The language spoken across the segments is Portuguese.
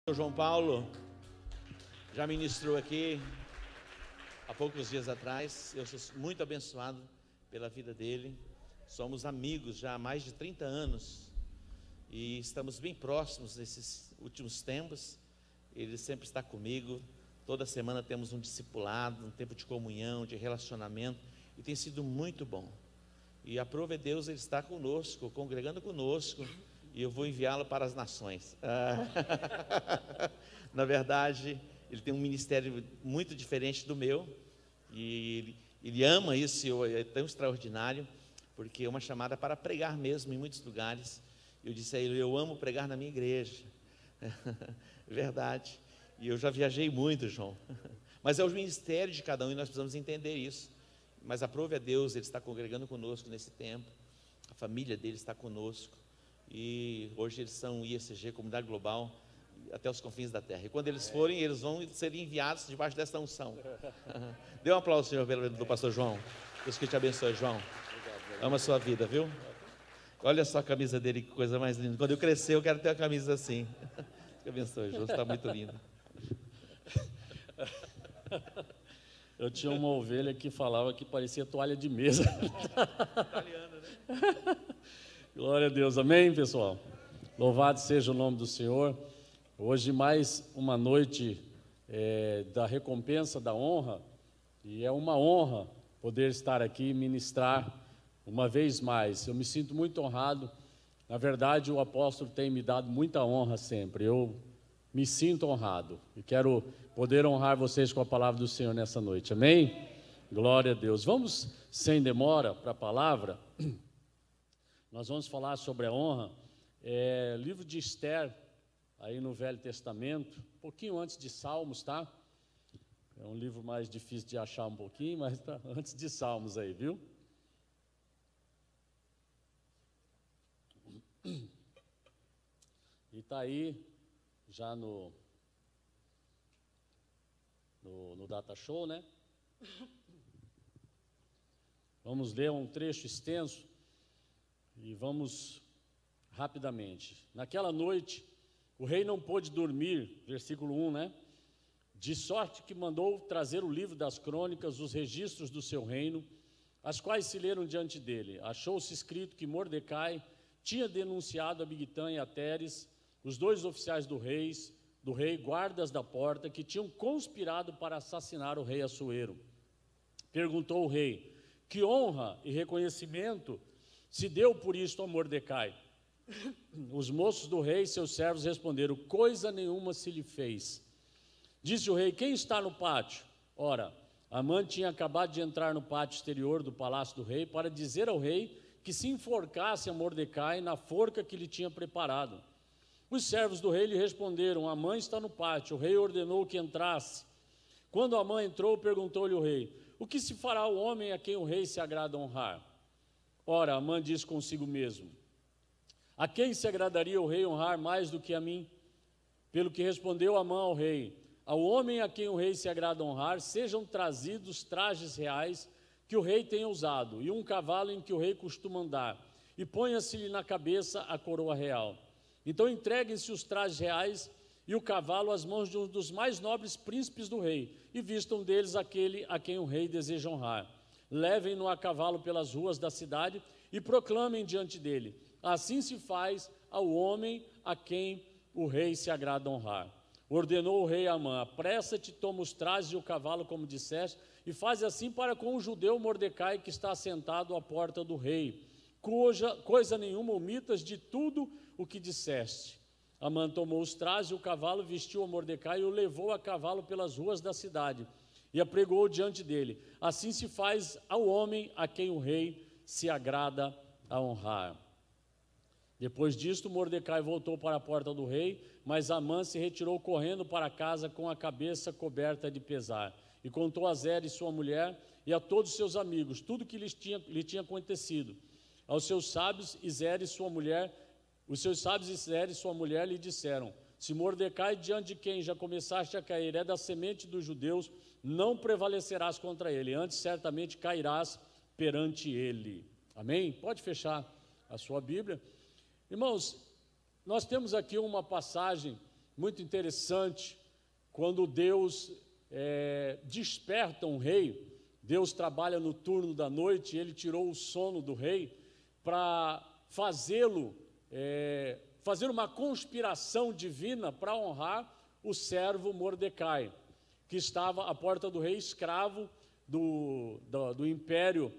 O João Paulo já ministrou aqui há poucos dias atrás. Eu sou muito abençoado pela vida dele. Somos amigos já há mais de 30 anos e estamos bem próximos nesses últimos tempos. Ele sempre está comigo. Toda semana temos um discipulado, um tempo de comunhão, de relacionamento, e tem sido muito bom. E a prova é Deus, ele está conosco, congregando conosco, e eu vou enviá-lo para as nações. Na verdade, ele tem um ministério muito diferente do meu, e ele ama isso, é tão extraordinário, porque é uma chamada para pregar mesmo em muitos lugares. Eu disse a ele: eu amo pregar na minha igreja. Verdade. E eu já viajei muito, João. Mas é o ministério de cada um e nós precisamos entender isso. Mas a prova é Deus, ele está congregando conosco nesse tempo. A família dele está conosco. E hoje eles são IECG, Comunidade Global, até os confins da terra. E quando eles forem, eles vão ser enviados debaixo desta unção. Dê um aplauso, Senhor, do pastor João. Deus que te abençoe, João. Ama a sua vida, viu? Olha só a camisa dele, que coisa mais linda. Quando eu crescer, eu quero ter uma camisa assim. Deus te abençoe, João, está muito lindo. Eu tinha uma ovelha que falava que parecia toalha de mesa. Italiana, né? Glória a Deus, amém, pessoal? Louvado seja o nome do Senhor. Hoje mais uma noite da recompensa, da honra, e é uma honra poder estar aqui e ministrar uma vez mais. Eu me sinto muito honrado. Na verdade, o apóstolo tem me dado muita honra sempre. Eu me sinto honrado e quero poder honrar vocês com a palavra do Senhor nessa noite, amém? Glória a Deus. Vamos, sem demora, para a palavra. Nós vamos falar sobre a honra. Livro de Esther, aí no Velho Testamento, um pouquinho antes de Salmos, tá? É um livro mais difícil de achar um pouquinho, mas tá antes de Salmos aí, viu? E está aí já no Data Show, né? Vamos ler um trecho extenso e vamos rapidamente. Naquela noite, o rei não pôde dormir, versículo 1, né? De sorte que mandou trazer o livro das crônicas, os registros do seu reino, as quais se leram diante dele. Achou-se escrito que Mordecai tinha denunciado a Bigtã e a Teres, os dois oficiais do rei, guardas da porta, que tinham conspirado para assassinar o rei Assuero. Perguntou o rei: que honra e reconhecimento se deu por isto a Mordecai? Os moços do rei e seus servos responderam: coisa nenhuma se lhe fez. Disse o rei: quem está no pátio? Ora, Amã tinha acabado de entrar no pátio exterior do palácio do rei para dizer ao rei que se enforcasse a Mordecai na forca que lhe tinha preparado. Os servos do rei lhe responderam: Amã está no pátio. O rei ordenou que entrasse. Quando Amã entrou, perguntou-lhe o rei: o que se fará ao homem a quem o rei se agrada honrar? Ora, Amã disse consigo mesmo: a quem se agradaria o rei honrar mais do que a mim? Pelo que respondeu Amã ao rei: ao homem a quem o rei se agrada honrar, sejam trazidos trajes reais que o rei tenha usado, e um cavalo em que o rei costuma andar, e ponha-se-lhe na cabeça a coroa real. Então entreguem-se os trajes reais e o cavalo às mãos de um dos mais nobres príncipes do rei, e vistam deles aquele a quem o rei deseja honrar. Levem-no a cavalo pelas ruas da cidade e proclamem diante dele: assim se faz ao homem a quem o rei se agrada honrar. Ordenou o rei a Amã: apressa-te, toma os trajes e o cavalo, como disseste, e faz assim para com o judeu Mordecai, que está sentado à porta do rei. Coisa nenhuma omitas de tudo o que disseste. Amã tomou os trajes e o cavalo, vestiu a Mordecai e o levou a cavalo pelas ruas da cidade e apregou diante dele. Assim se faz ao homem a quem o rei se agrada a honrar. Depois disto, Mordecai voltou para a porta do rei, mas Amã se retirou correndo para casa com a cabeça coberta de pesar, e contou a Zeres, sua mulher, e a todos seus amigos tudo que lhe tinha acontecido. Aos seus sábios e Zeres, sua mulher, os seus sábios e Zeres, sua mulher, lhe disseram: se Mordecai, diante de quem já começaste a cair, é da semente dos judeus, não prevalecerás contra ele, antes certamente cairás perante ele. Amém? Pode fechar a sua Bíblia. Irmãos, nós temos aqui uma passagem muito interessante quando Deus desperta um rei. Deus trabalha no turno da noite e ele tirou o sono do rei para fazê-lo, fazer uma conspiração divina para honrar o servo Mordecai, que estava à porta do rei, escravo do império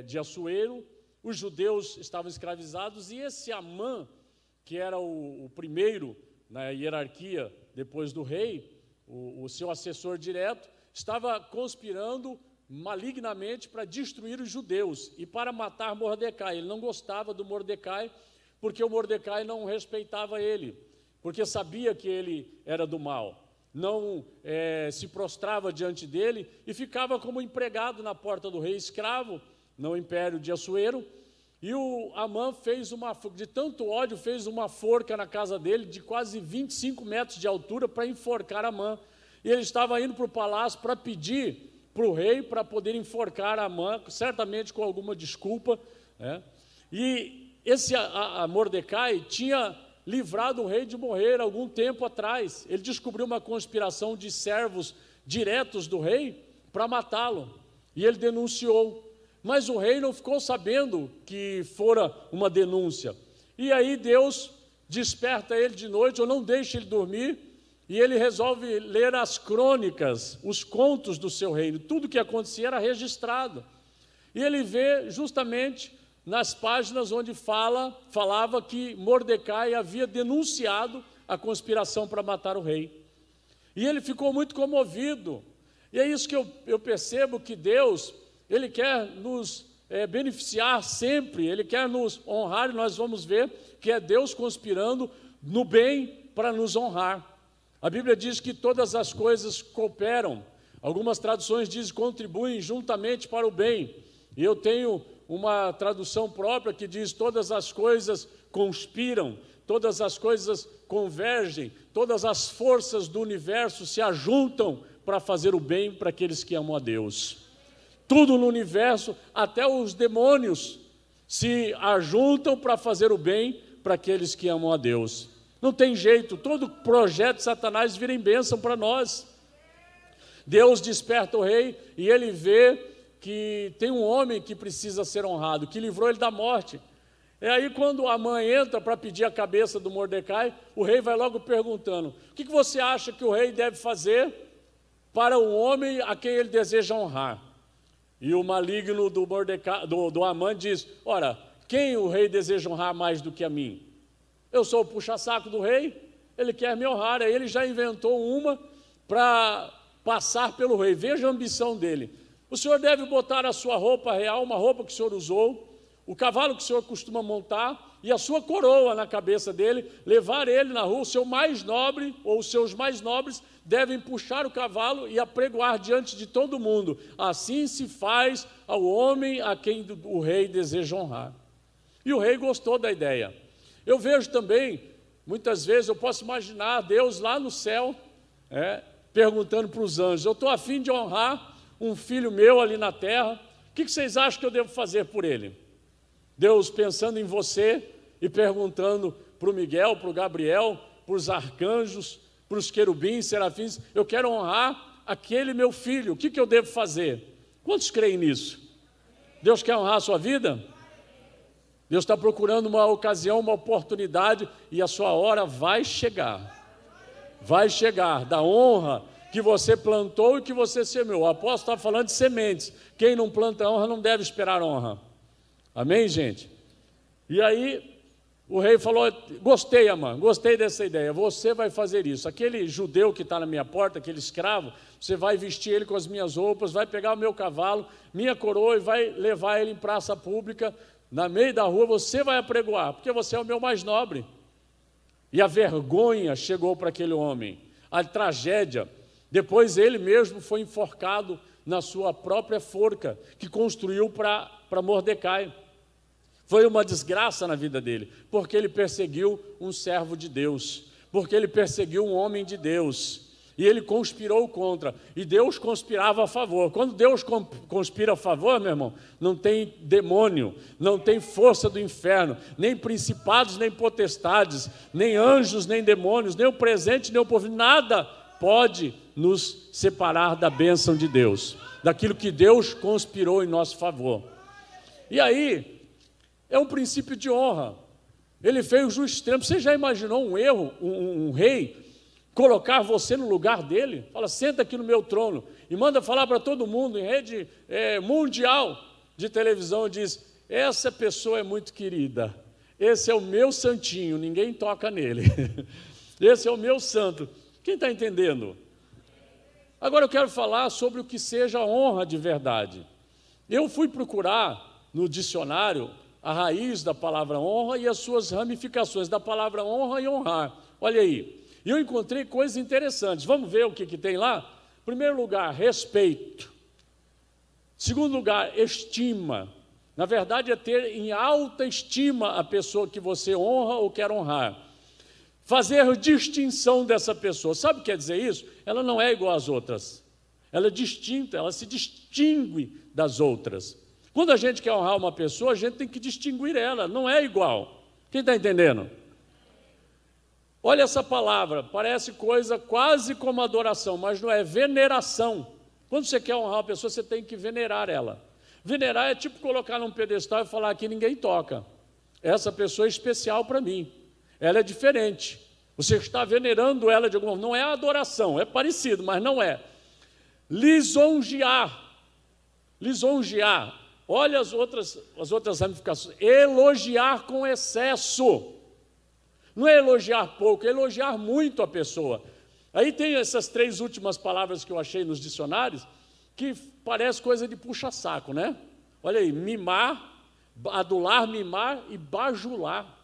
de Assuero. Os judeus estavam escravizados e esse Amã, que era o primeiro na hierarquia depois do rei, o seu assessor direto, estava conspirando malignamente para destruir os judeus e para matar Mordecai. Ele não gostava do Mordecai, porque o Mordecai não respeitava ele, porque sabia que ele era do mal, não se prostrava diante dele e ficava como empregado na porta do rei, escravo no império de Assuero. E o Amã de tanto ódio, fez uma forca na casa dele de quase 25 metros de altura para enforcar Amã. E ele estava indo para o palácio para pedir para o rei para poder enforcar Amã, certamente com alguma desculpa, né? E esse Mordecai tinha livrado o rei de morrer algum tempo atrás. Ele descobriu uma conspiração de servos diretos do rei para matá-lo, e ele denunciou. Mas o rei não ficou sabendo que fora uma denúncia. E aí Deus desperta ele de noite, ou não deixa ele dormir, e ele resolve ler as crônicas, os contos do seu reino. Tudo que acontecia era registrado. E ele vê justamente nas páginas onde falava que Mordecai havia denunciado a conspiração para matar o rei. E ele ficou muito comovido. E é isso que eu percebo, que Deus, Ele quer nos beneficiar sempre, Ele quer nos honrar, e nós vamos ver que é Deus conspirando no bem para nos honrar. A Bíblia diz que todas as coisas cooperam, algumas traduções dizem contribuem juntamente para o bem, e eu tenho uma tradução própria que diz todas as coisas conspiram, todas as coisas convergem, todas as forças do universo se ajuntam para fazer o bem para aqueles que amam a Deus. Tudo no universo, até os demônios, se ajuntam para fazer o bem para aqueles que amam a Deus. Não tem jeito, todo projeto de Satanás vira em bênção para nós. Deus desperta o rei e ele vê que tem um homem que precisa ser honrado, que livrou ele da morte. É aí quando a mãe entra para pedir a cabeça do Mordecai, o rei vai logo perguntando: o que você acha que o rei deve fazer para um homem a quem ele deseja honrar? E o maligno do Mordecai, do Amã diz: ora, quem o rei deseja honrar mais do que a mim? Eu sou o puxa-saco do rei, ele quer me honrar. Aí ele já inventou uma para passar pelo rei. Veja a ambição dele. O senhor deve botar a sua roupa real, uma roupa que o senhor usou, o cavalo que o senhor costuma montar e a sua coroa na cabeça dele, levar ele na rua. O seu mais nobre ou os seus mais nobres devem puxar o cavalo e apregoar diante de todo mundo. Assim se faz ao homem a quem o rei deseja honrar. E o rei gostou da ideia. Eu vejo também, muitas vezes, eu posso imaginar Deus lá no céu, perguntando para os anjos: eu estou a fim de honrar um filho meu ali na terra, o que vocês acham que eu devo fazer por ele? Deus pensando em você e perguntando para o Miguel, para o Gabriel, para os arcanjos, para os querubins, serafins: eu quero honrar aquele meu filho, o que eu devo fazer? Quantos creem nisso? Deus quer honrar a sua vida? Deus está procurando uma ocasião, uma oportunidade, e a sua hora vai chegar. Vai chegar, da honra que você plantou e que você semeou. O apóstolo está falando de sementes. Quem não planta honra não deve esperar honra. Amém, gente? E aí o rei falou: gostei, Amã, gostei dessa ideia, você vai fazer isso. Aquele judeu que está na minha porta, aquele escravo, você vai vestir ele com as minhas roupas, vai pegar o meu cavalo, minha coroa, e vai levar ele em praça pública, na meio da rua, você vai apregoar, porque você é o meu mais nobre. E a vergonha chegou para aquele homem, a tragédia. Depois ele mesmo foi enforcado na sua própria forca, que construiu para Mordecai. Foi uma desgraça na vida dele, porque ele perseguiu um servo de Deus, porque ele perseguiu um homem de Deus. E ele conspirou contra, e Deus conspirava a favor. Quando Deus conspira a favor, meu irmão, não tem demônio, não tem força do inferno, nem principados, nem potestades, nem anjos, nem demônios, nem o presente, nem o porvir, nada pode nos separar da bênção de Deus, daquilo que Deus conspirou em nosso favor. E aí, é um princípio de honra. Ele fez o extremo. Você já imaginou um erro, um rei colocar você no lugar dele? Fala, senta aqui no meu trono, e manda falar para todo mundo, em rede mundial de televisão, diz, essa pessoa é muito querida, esse é o meu santinho, ninguém toca nele, esse é o meu santo. Quem está entendendo? Agora eu quero falar sobre o que seja honra de verdade. Eu fui procurar no dicionário a raiz da palavra honra e as suas ramificações da palavra honra e honrar. Olha aí, eu encontrei coisas interessantes. Vamos ver o que tem lá? Em primeiro lugar, respeito. Segundo lugar, estima. Na verdade, é ter em alta estima a pessoa que você honra ou quer honrar. Fazer distinção dessa pessoa. Sabe o que quer dizer isso? Ela não é igual às outras. Ela é distinta, ela se distingue das outras. Quando a gente quer honrar uma pessoa, a gente tem que distinguir ela, não é igual. Quem está entendendo? Olha essa palavra, parece coisa quase como adoração, mas não é veneração. Quando você quer honrar uma pessoa, você tem que venerar ela. Venerar é tipo colocar num pedestal e falar que ninguém toca. Essa pessoa é especial para mim, ela é diferente. Você está venerando ela de alguma forma, não é adoração, é parecido, mas não é. Lisonjear. Lisonjear. Olha as outras ramificações. Elogiar com excesso. Não é elogiar pouco, é elogiar muito a pessoa. Aí tem essas três últimas palavras que eu achei nos dicionários, que parece coisa de puxa-saco, né? Olha aí, mimar, adular, mimar e bajular.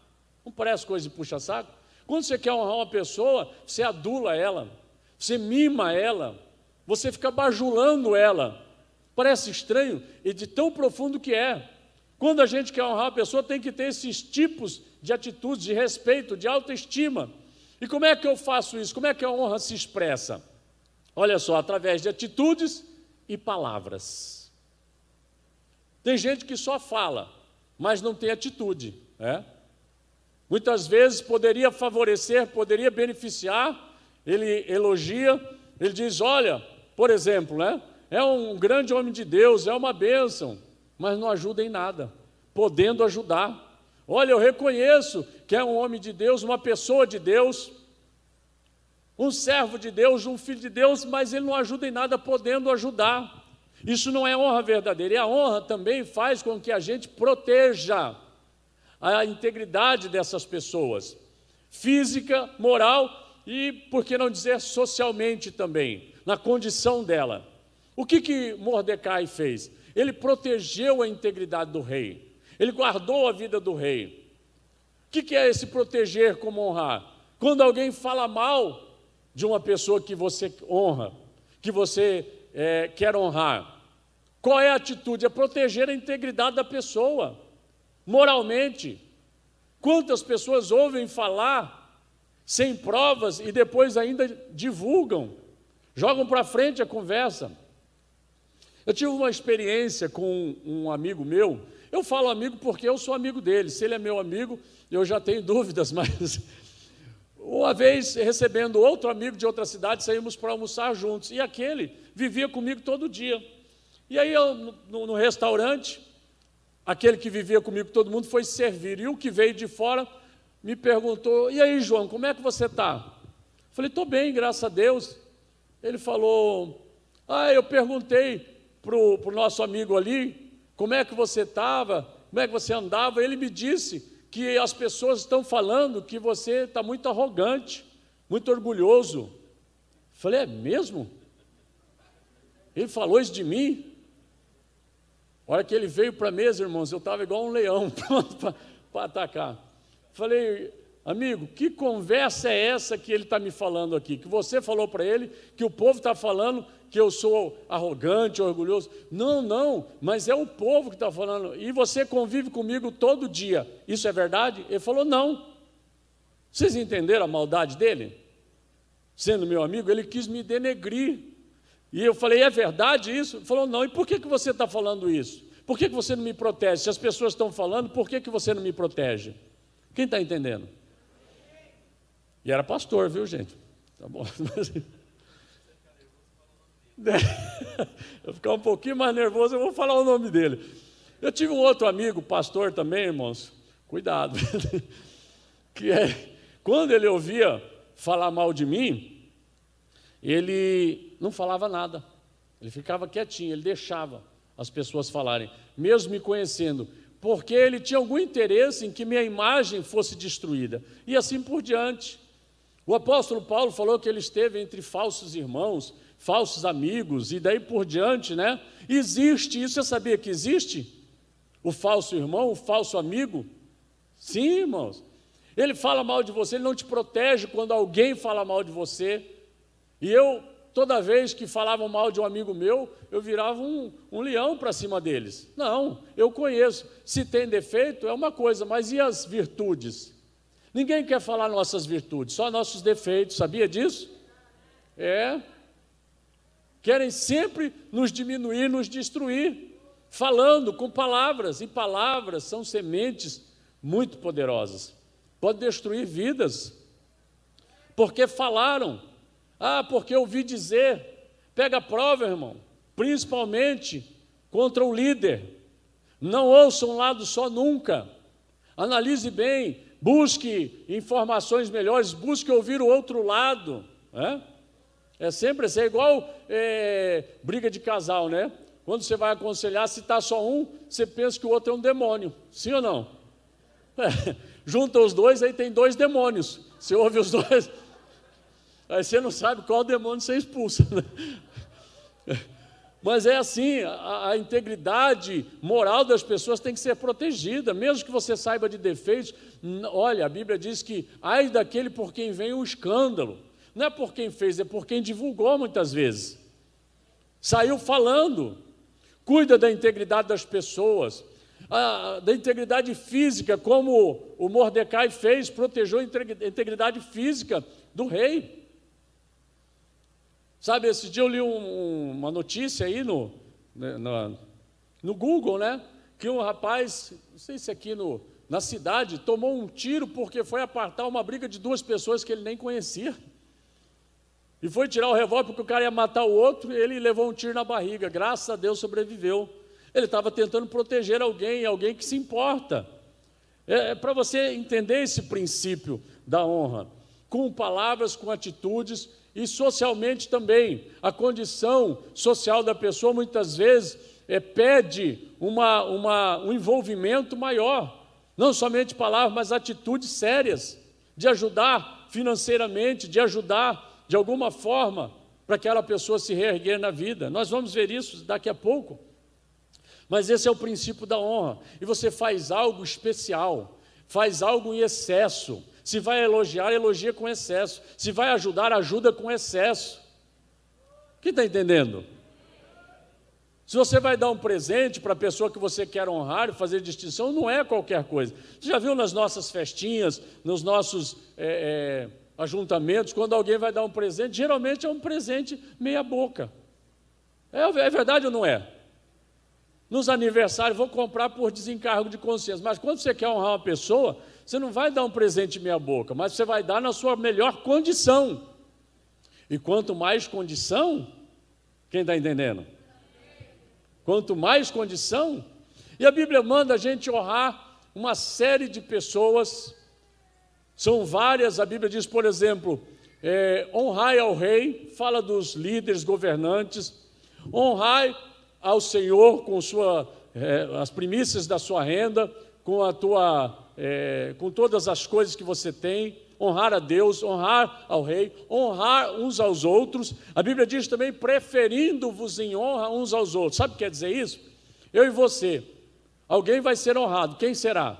Não parece coisa de puxa-saco? Quando você quer honrar uma pessoa, você adula ela, você mima ela, você fica bajulando ela. Parece estranho e de tão profundo que é. Quando a gente quer honrar a pessoa, tem que ter esses tipos de atitudes, de respeito, de autoestima. E como é que eu faço isso? Como é que a honra se expressa? Olha só, através de atitudes e palavras. Tem gente que só fala, mas não tem atitude, né? Muitas vezes poderia favorecer, poderia beneficiar, ele elogia, ele diz, olha, por exemplo, né? É um grande homem de Deus, é uma bênção, mas não ajuda em nada, podendo ajudar. Olha, eu reconheço que é um homem de Deus, uma pessoa de Deus, um servo de Deus, um filho de Deus, mas ele não ajuda em nada, podendo ajudar. Isso não é honra verdadeira. E a honra também faz com que a gente proteja a integridade dessas pessoas, física, moral e, por que não dizer, socialmente também, na condição dela. O que Mordecai fez? Ele protegeu a integridade do rei, ele guardou a vida do rei. O que é esse proteger como honrar? Quando alguém fala mal de uma pessoa que você honra, que você quer honrar, qual é a atitude? É proteger a integridade da pessoa, moralmente. Quantas pessoas ouvem falar sem provas e depois ainda divulgam, jogam para frente a conversa. Eu tive uma experiência com um amigo meu. Eu falo amigo porque eu sou amigo dele. Se ele é meu amigo, eu já tenho dúvidas, mas uma vez, recebendo outro amigo de outra cidade, saímos para almoçar juntos. E aquele vivia comigo todo dia. E aí, eu, no restaurante, aquele que vivia comigo, todo mundo foi servir. E o que veio de fora me perguntou, e aí, João, como é que você está? Falei, estou bem, graças a Deus. Ele falou, eu perguntei para o nosso amigo ali, como é que você estava, como é que você andava, ele me disse que as pessoas estão falando que você está muito arrogante, muito orgulhoso. Falei, é mesmo? Ele falou isso de mim? A hora que ele veio para a mesa, irmãos, eu estava igual um leão, pronto para atacar. Falei, amigo, que conversa é essa que ele está me falando aqui? Que você falou para ele, que o povo está falando que eu sou arrogante, orgulhoso. Não, mas é o povo que está falando. E você convive comigo todo dia. Isso é verdade? Ele falou, não. Vocês entenderam a maldade dele? sendo meu amigo, ele quis me denegrir. E eu falei, é verdade isso? Ele falou, não, e por que você está falando isso? Por que você não me protege? Se as pessoas estão falando, por que você não me protege? Quem está entendendo? E era pastor, viu, gente? Tá bom. Eu ficar um pouquinho mais nervoso, eu vou falar o nome dele. Eu tive um outro amigo, pastor também, irmãos, cuidado, que quando ele ouvia falar mal de mim, ele não falava nada, ele ficava quietinho, ele deixava as pessoas falarem, mesmo me conhecendo, porque ele tinha algum interesse em que minha imagem fosse destruída, e assim por diante. O apóstolo Paulo falou que ele esteve entre falsos irmãos, falsos amigos, e daí por diante, né? Existe isso, você sabia que existe? O falso irmão, o falso amigo? Sim, irmãos. Ele fala mal de você, ele não te protege quando alguém fala mal de você. E eu, toda vez que falavam mal de um amigo meu, eu virava um leão para cima deles. Não, eu conheço. Se tem defeito, é uma coisa, mas e as virtudes? Ninguém quer falar nossas virtudes, só nossos defeitos, sabia disso? Querem sempre nos diminuir, nos destruir, falando com palavras, e palavras são sementes muito poderosas, pode destruir vidas, porque falaram, porque ouvi dizer, pega a prova, irmão, principalmente contra o líder, não ouça um lado só nunca, analise bem, busque informações melhores, busque ouvir o outro lado, é sempre assim, é igual briga de casal, né? Quando você vai aconselhar, se está só um, você pensa que o outro é um demônio, sim ou não? Junta os dois, aí tem dois demônios, você ouve os dois, aí você não sabe qual demônio você expulsa, né? Mas é assim, a integridade moral das pessoas tem que ser protegida, mesmo que você saiba de defeitos. Olha, a Bíblia diz que ai daquele por quem vem o escândalo, não é por quem fez, é por quem divulgou muitas vezes, saiu falando. Cuida da integridade das pessoas, da integridade física, como o Mordecai fez, protegeu a integridade física do rei. Sabe, esse dia eu li uma notícia aí no Google, né? Que um rapaz, não sei se aqui na cidade, tomou um tiro porque foi apartar uma briga de duas pessoas que ele nem conhecia. E foi tirar o revólver porque o cara ia matar o outro, e ele levou um tiro na barriga, graças a Deus sobreviveu. Ele estava tentando proteger alguém que se importa. Para você entender esse princípio da honra, com palavras, com atitudes, e socialmente também, a condição social da pessoa muitas vezes pede um envolvimento maior, não somente palavras, mas atitudes sérias, de ajudar financeiramente, de ajudar de alguma forma, para aquela pessoa se reerguer na vida. Nós vamos ver isso daqui a pouco. Mas esse é o princípio da honra. E você faz algo especial, faz algo em excesso. Se vai elogiar, elogia com excesso. Se vai ajudar, ajuda com excesso. Quem está entendendo? Se você vai dar um presente para a pessoa que você quer honrar e fazer distinção, não é qualquer coisa. Você já viu nas nossas festinhas, nos nossos ajuntamentos, quando alguém vai dar um presente, geralmente é um presente meia boca. É verdade ou não é? Nos aniversários, vou comprar por desencargo de consciência, mas quando você quer honrar uma pessoa, você não vai dar um presente meia boca, mas você vai dar na sua melhor condição. E quanto mais condição, quem está entendendo? Quanto mais condição, e a Bíblia manda a gente honrar uma série de pessoas. São várias, a Bíblia diz, por exemplo, honrai ao rei, fala dos líderes governantes, honrai ao Senhor com as primícias da sua renda, com todas as coisas que você tem, honrar a Deus, honrar ao rei, honrar uns aos outros. A Bíblia diz também, preferindo-vos em honra uns aos outros. Sabe o que quer dizer isso? Eu e você, alguém vai ser honrado, quem será?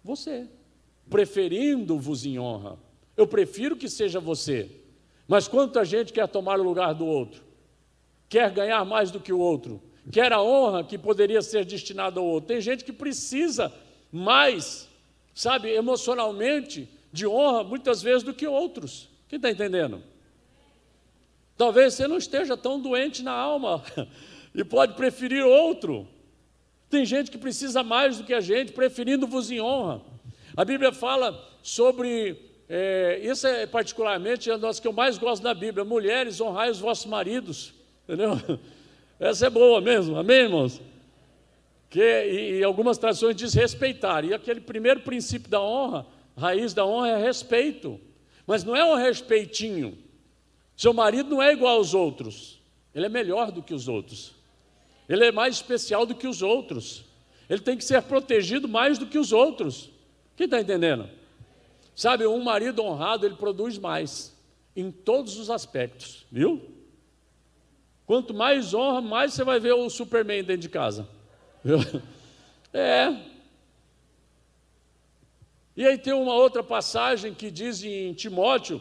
Você. Preferindo-vos em honra. Eu prefiro que seja você, mas quanta gente quer tomar o lugar do outro, quer ganhar mais do que o outro, quer a honra que poderia ser destinada ao outro. Tem gente que precisa mais, sabe, emocionalmente, de honra, muitas vezes, do que outros. Quem está entendendo? Talvez você não esteja tão doente na alma e pode preferir outro. Tem gente que precisa mais do que a gente, preferindo-vos em honra. A Bíblia fala sobre, isso é particularmente uma das que eu mais gosto da Bíblia: mulheres, honrai os vossos maridos. Entendeu? Essa é boa mesmo, amém, irmãos? E algumas traduções diz respeitar. E aquele primeiro princípio da honra, raiz da honra é respeito. Mas não é um respeitinho. Seu marido não é igual aos outros. Ele é melhor do que os outros. Ele é mais especial do que os outros. Ele tem que ser protegido mais do que os outros. Quem está entendendo? Sabe, um marido honrado, ele produz mais, em todos os aspectos, viu? Quanto mais honra, mais você vai ver o Superman dentro de casa. Viu? E aí tem uma outra passagem que diz em Timóteo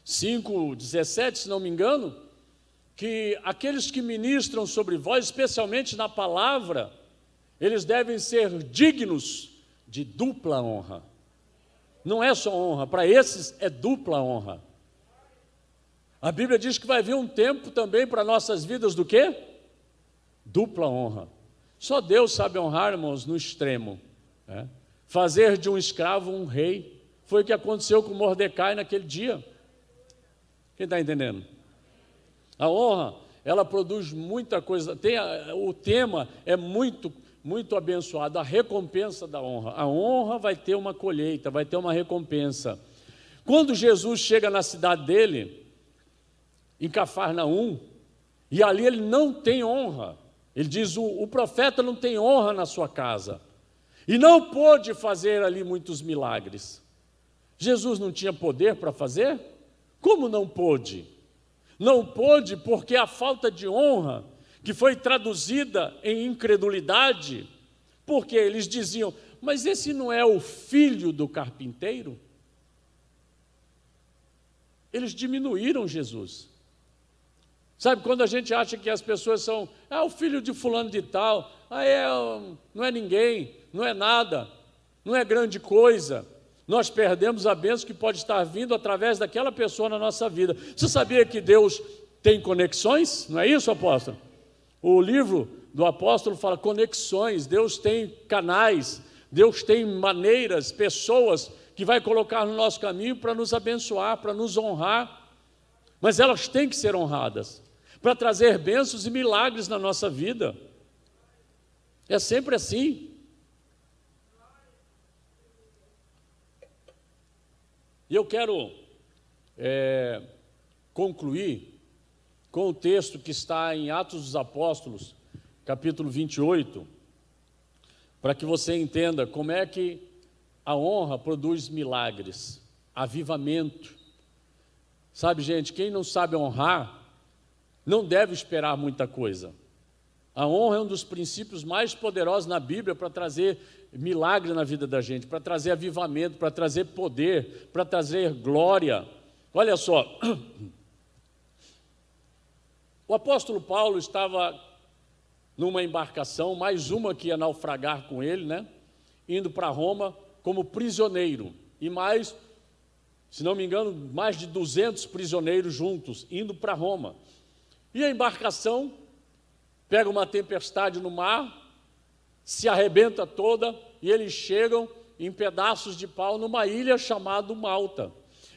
5,17, se não me engano, que aqueles que ministram sobre vós, especialmente na palavra, eles devem ser dignos de dupla honra. Não é só honra, para esses é dupla honra. A Bíblia diz que vai vir um tempo também para nossas vidas do quê? Dupla honra. Só Deus sabe honrar, irmãos, no extremo. Fazer de um escravo um rei. Foi o que aconteceu com Mordecai naquele dia. Quem está entendendo? A honra, ela produz muita coisa. O tema é muito abençoado, a recompensa da honra. A honra vai ter uma colheita, vai ter uma recompensa. Quando Jesus chega na cidade dele, em Cafarnaum, e ali ele não tem honra. Ele diz, o profeta não tem honra na sua casa. E não pôde fazer ali muitos milagres. Jesus não tinha poder para fazer? Como não pôde? Não pôde porque a falta de honra, que foi traduzida em incredulidade, porque eles diziam, mas esse não é o filho do carpinteiro? Eles diminuíram Jesus. Sabe, quando a gente acha que as pessoas são, o filho de fulano de tal, não é ninguém, não é nada, não é grande coisa, nós perdemos a bênção que pode estar vindo através daquela pessoa na nossa vida. Você sabia que Deus tem conexões? Não é isso, apóstolo? O livro do apóstolo fala conexões, Deus tem canais, Deus tem maneiras, pessoas que vai colocar no nosso caminho para nos abençoar, para nos honrar, mas elas têm que ser honradas, para trazer bênçãos e milagres na nossa vida. É sempre assim. E eu quero concluir com o texto que está em Atos dos Apóstolos, capítulo 28, para que você entenda como é que a honra produz milagres, avivamento. Sabe, gente, quem não sabe honrar, não deve esperar muita coisa. A honra é um dos princípios mais poderosos na Bíblia para trazer milagre na vida da gente, para trazer avivamento, para trazer poder, para trazer glória. Olha só, o apóstolo Paulo estava numa embarcação, mais uma que ia naufragar com ele, né? Indo para Roma como prisioneiro, e mais, se não me engano, mais de 200 prisioneiros juntos, indo para Roma. E a embarcação pega uma tempestade no mar, se arrebenta toda, e eles chegam em pedaços de pau numa ilha chamada Malta.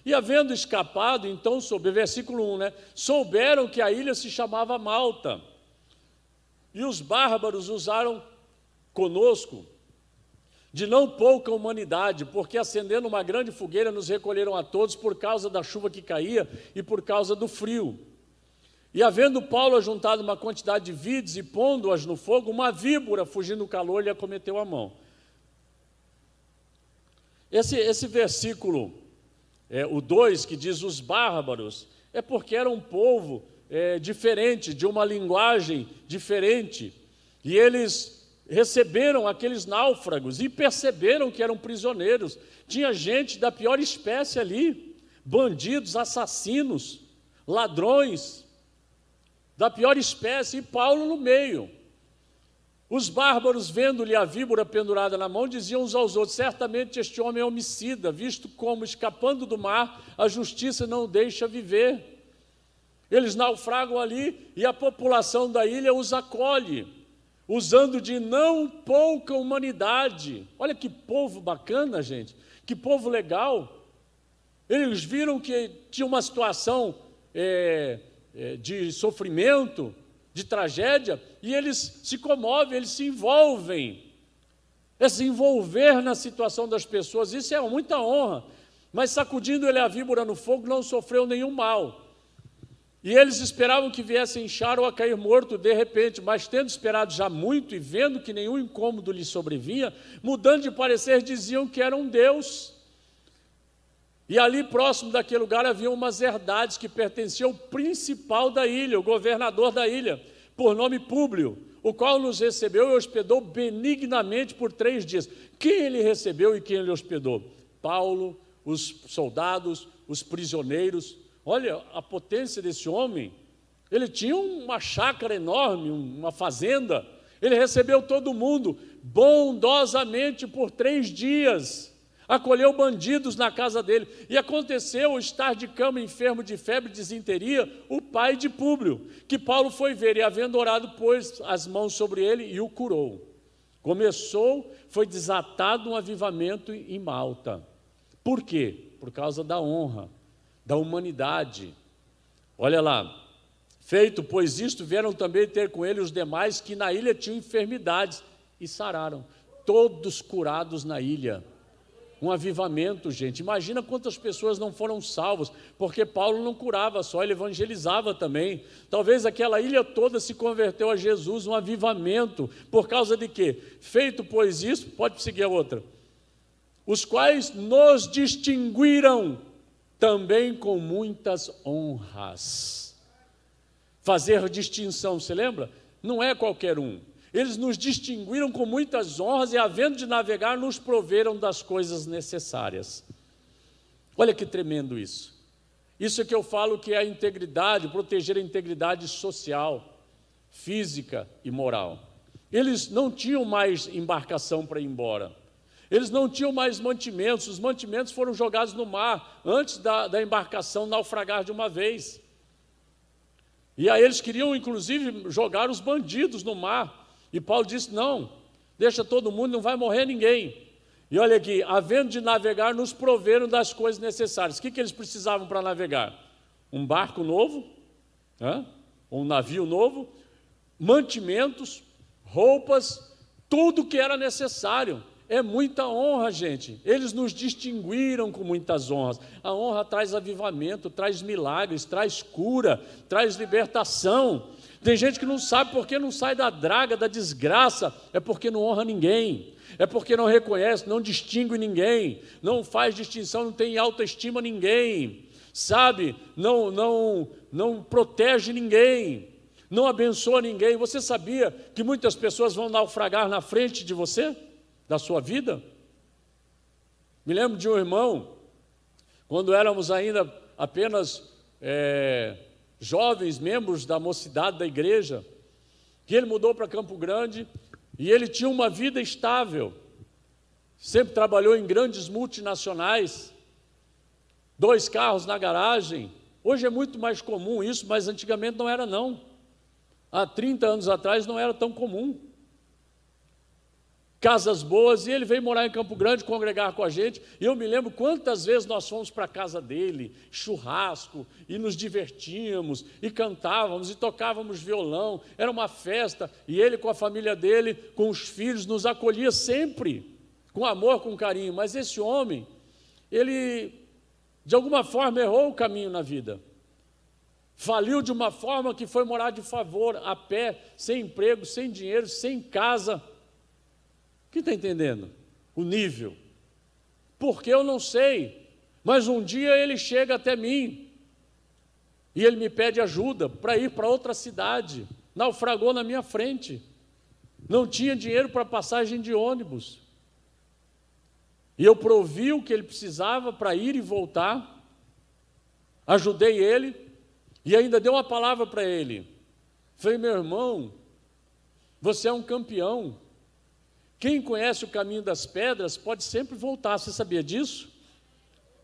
E havendo escapado, então, versículo 1, né? Souberam que a ilha se chamava Malta. E os bárbaros usaram conosco de não pouca humanidade, porque acendendo uma grande fogueira nos recolheram a todos por causa da chuva que caía e por causa do frio. E havendo Paulo ajuntado uma quantidade de vides e pondo-as no fogo, uma víbora, fugindo do calor, lhe acometeu a mão. Esse versículo, o 2, que diz os bárbaros, é porque era um povo diferente, de uma linguagem diferente, e eles receberam aqueles náufragos e perceberam que eram prisioneiros. Tinha gente da pior espécie ali, bandidos, assassinos, ladrões, da pior espécie, e Paulo no meio. Os bárbaros, vendo-lhe a víbora pendurada na mão, diziam uns aos outros: certamente este homem é homicida, visto como, escapando do mar, a justiça não o deixa viver. Eles naufragam ali e a população da ilha os acolhe, usando de não pouca humanidade. Olha que povo bacana, gente, que povo legal. Eles viram que tinha uma situação de sofrimento, de tragédia, e eles se comovem, eles se envolvem. É se envolver na situação das pessoas, isso é muita honra. Mas sacudindo ele a víbora no fogo, não sofreu nenhum mal. E eles esperavam que viesse a inchar ou a cair morto de repente, mas tendo esperado já muito e vendo que nenhum incômodo lhe sobrevinha, mudando de parecer, diziam que era um deus. E ali próximo daquele lugar havia umas herdades que pertenciam ao principal da ilha, o governador da ilha, por nome Públio, o qual nos recebeu e hospedou benignamente por 3 dias. Quem ele recebeu e quem ele hospedou? Paulo, os soldados, os prisioneiros. Olha a potência desse homem. Ele tinha uma chácara enorme, uma fazenda. Ele recebeu todo mundo bondosamente por 3 dias. Acolheu bandidos na casa dele. E aconteceu estar de cama enfermo de febre e desinteria o pai de Públio, que Paulo foi ver, e havendo orado, pôs as mãos sobre ele e o curou. Foi desatado um avivamento em Malta. Por quê? Por causa da honra, da humanidade. Olha lá. Feito, pois isto, vieram também ter com ele os demais que na ilha tinham enfermidades e sararam. Todos curados na ilha. Um avivamento, gente. Imagina quantas pessoas não foram salvas, porque Paulo não curava só, ele evangelizava também. Talvez aquela ilha toda se converteu a Jesus, um avivamento. Por causa de quê? Feito, pois isso, pode seguir a outra. Os quais nos distinguiram também com muitas honras. Fazer distinção, você lembra? Não é qualquer um. Eles nos distinguiram com muitas honras e, havendo de navegar, nos proveram das coisas necessárias. Olha que tremendo isso. Isso é que eu falo que é a integridade, proteger a integridade social, física e moral. Eles não tinham mais embarcação para ir embora. Eles não tinham mais mantimentos. Os mantimentos foram jogados no mar antes da embarcação naufragar de uma vez. E aí eles queriam, inclusive, jogar os bandidos no mar. E Paulo disse: não, deixa todo mundo, não vai morrer ninguém. E olha aqui, havendo de navegar, nos proveram das coisas necessárias. O que eles precisavam para navegar? Um barco novo, um navio novo, mantimentos, roupas, tudo que era necessário. É muita honra, gente. Eles nos distinguiram com muitas honras. A honra traz avivamento, traz milagres, traz cura, traz libertação. Tem gente que não sabe porque não sai da draga, da desgraça. É porque não honra ninguém. É porque não reconhece, não distingue ninguém. Não faz distinção, não tem autoestima ninguém. Sabe? Não protege ninguém. Não abençoa ninguém. Você sabia que muitas pessoas vão naufragar na frente de você? Da sua vida? Me lembro de um irmão, quando éramos ainda apenas jovens, membros da mocidade da igreja, que ele mudou para Campo Grande e ele tinha uma vida estável, sempre trabalhou em grandes multinacionais, 2 carros na garagem. Hoje é muito mais comum isso, mas antigamente não era não. Há 30 anos atrás não era tão comum. Casas boas, e ele veio morar em Campo Grande, congregar com a gente, e eu me lembro quantas vezes nós fomos para a casa dele, churrasco, e nos divertíamos, e cantávamos, e tocávamos violão, era uma festa, e ele com a família dele, com os filhos, nos acolhia sempre, com amor, com carinho. Mas esse homem, ele, de alguma forma, errou o caminho na vida, faliu de uma forma que foi morar de favor, a pé, sem emprego, sem dinheiro, sem casa. Quem está entendendo o nível? Porque eu não sei, mas um dia ele chega até mim e ele me pede ajuda para ir para outra cidade. Naufragou na minha frente, não tinha dinheiro para passagem de ônibus, e eu provi o que ele precisava para ir e voltar, ajudei ele e ainda dei uma palavra para ele. Falei: meu irmão, Você é um campeão. Quem conhece o caminho das pedras pode sempre voltar. Você sabia disso?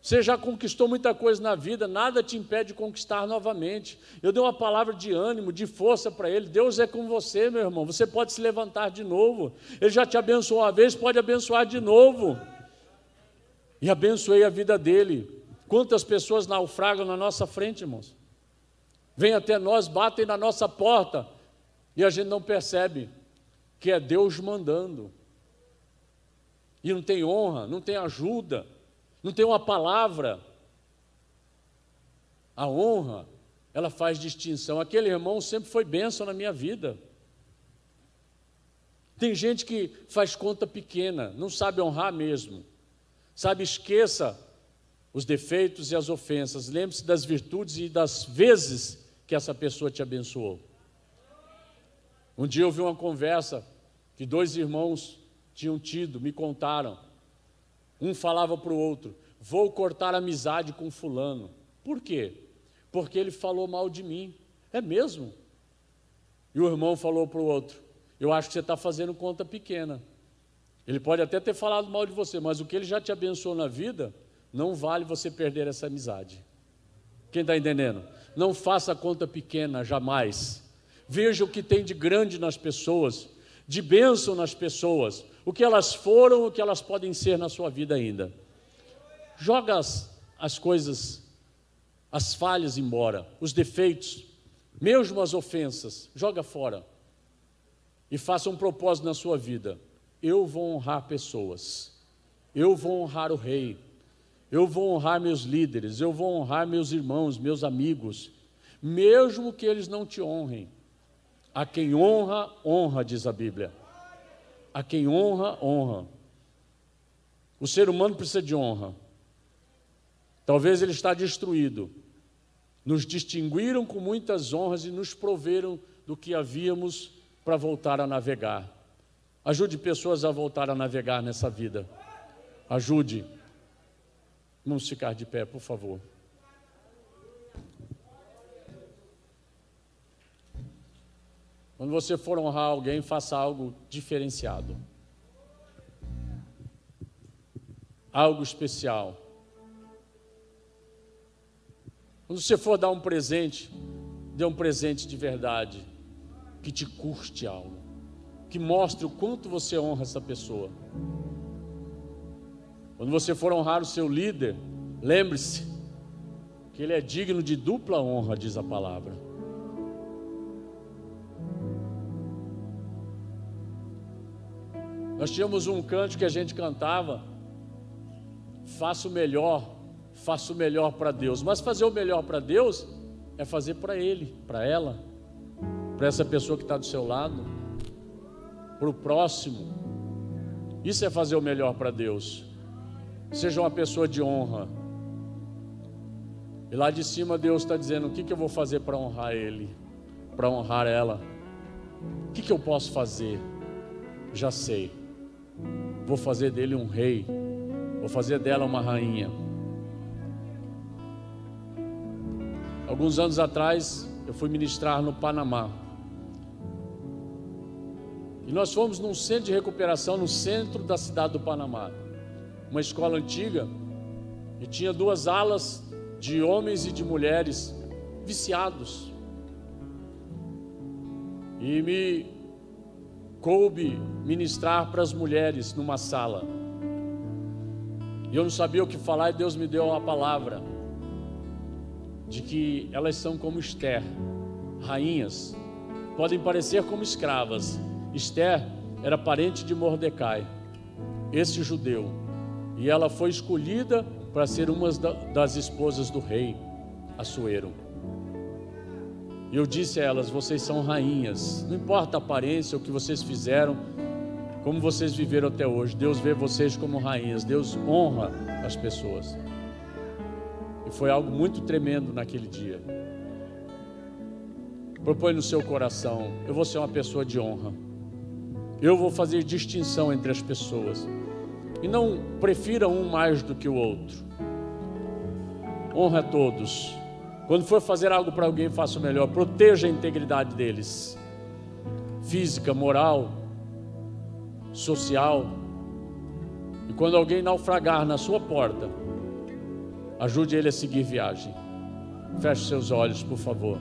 Você já conquistou muita coisa na vida, nada te impede de conquistar novamente. Eu dei uma palavra de ânimo, de força para ele. Deus é com você, meu irmão. Você pode se levantar de novo. Ele já te abençoou uma vez, pode abençoar de novo. E abençoei a vida dele. Quantas pessoas naufragam na nossa frente, irmãos? Vêm até nós, batem na nossa porta e a gente não percebe que é Deus mandando. E não tem honra, não tem ajuda, não tem uma palavra. A honra, ela faz distinção. Aquele irmão sempre foi bênção na minha vida. Tem gente que faz conta pequena, não sabe honrar mesmo. Sabe, esqueça os defeitos e as ofensas. Lembre-se das virtudes e das vezes que essa pessoa te abençoou. Um dia eu vi uma conversa que 2 irmãos tinham tido, me contaram. Um falava para o outro: vou cortar amizade com fulano. Por quê? Porque ele falou mal de mim. É mesmo? E o irmão falou para o outro: eu acho que você está fazendo conta pequena. Ele pode até ter falado mal de você, mas o que ele já te abençoou na vida, não vale você perder essa amizade. Quem está entendendo? Não faça conta pequena, jamais. Veja o que tem de grande nas pessoas, de bênção nas pessoas, o que elas foram, o que elas podem ser na sua vida ainda. Joga as coisas, as falhas embora, os defeitos, mesmo as ofensas, joga fora. E faça um propósito na sua vida: eu vou honrar pessoas, eu vou honrar o rei, eu vou honrar meus líderes, eu vou honrar meus irmãos, meus amigos, mesmo que eles não te honrem. A quem honra, honra, diz a Bíblia. A quem honra, honra. O ser humano precisa de honra. Talvez ele está destruído. Nos distinguiram com muitas honras e nos proveram do que havíamos para voltar a navegar. Ajude pessoas a voltar a navegar nessa vida. Ajude. Vamos ficar de pé, por favor. Quando você for honrar alguém, faça algo diferenciado. Algo especial. Quando você for dar um presente, dê um presente de verdade, que te custe algo, que mostre o quanto você honra essa pessoa. Quando você for honrar o seu líder, lembre-se que ele é digno de dupla honra, diz a palavra. Nós tínhamos um canto que a gente cantava: faça o melhor para Deus. Mas fazer o melhor para Deus é fazer para ele, para ela, para essa pessoa que está do seu lado, para o próximo. Isso é fazer o melhor para Deus. Seja uma pessoa de honra. E lá de cima Deus está dizendo: o que eu vou fazer para honrar ele, para honrar ela? O que eu posso fazer? Já sei. Vou fazer dele um rei, vou fazer dela uma rainha. Alguns anos atrás, eu fui ministrar no Panamá. E nós fomos num centro de recuperação no centro da cidade do Panamá. Uma escola antiga, e tinha 2 alas de homens e de mulheres viciados. E me coube ministrar para as mulheres numa sala. E eu não sabia o que falar, e Deus me deu uma palavra de que elas são como Esther, rainhas, podem parecer como escravas. Esther era parente de Mordecai, esse judeu, e ela foi escolhida para ser uma das esposas do rei Assuero. E eu disse a elas: vocês são rainhas, não importa a aparência, o que vocês fizeram, como vocês viveram até hoje, Deus vê vocês como rainhas, Deus honra as pessoas. E foi algo muito tremendo naquele dia. Propõe no seu coração: eu vou ser uma pessoa de honra, eu vou fazer distinção entre as pessoas, e não prefira um mais do que o outro. Honra a todos. Quando for fazer algo para alguém, faça o melhor. Proteja a integridade deles. física, moral, social. E quando alguém naufragar na sua porta, ajude ele a seguir viagem. Feche seus olhos, por favor.